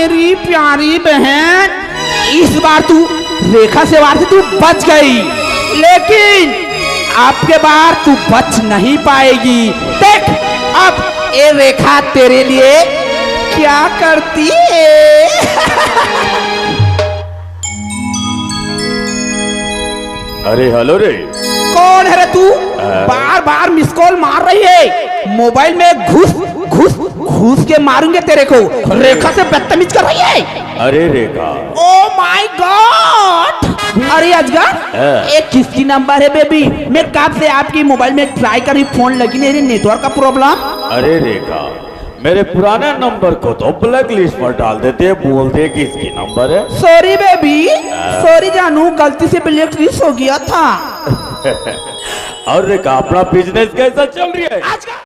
मेरी प्यारी बहन, इस बार तू रेखा से वार से तू बच गई, लेकिन अब के बार तू बच नहीं पाएगी। देख अब ये रेखा तेरे लिए क्या करती है। अरे हेलो रे, कौन है रे तू? बार बार मिस कॉल मार रही है, मोबाइल में घुस घुस घुस के मारूंगे तेरे को। रेखा से बदतमीज कर रही है। अरे रेखा, ओ माय गॉड! अरे अजगर, ये किसकी नंबर है बेबी? मैं कब से आपकी मोबाइल में ट्राई करी, फोन लगी नहीं, नेटवर्क का प्रॉब्लम। अरे रेखा, मेरे पुराने नंबर को तो ब्लैक लिस्ट पर डाल देते, बोलते कि इसकी नंबर है। सॉरी बेबी, सॉरी जानू, गलती से ब्लैक लिस्ट हो गया था। और रेखा, अपना बिजनेस कैसा चल रही है?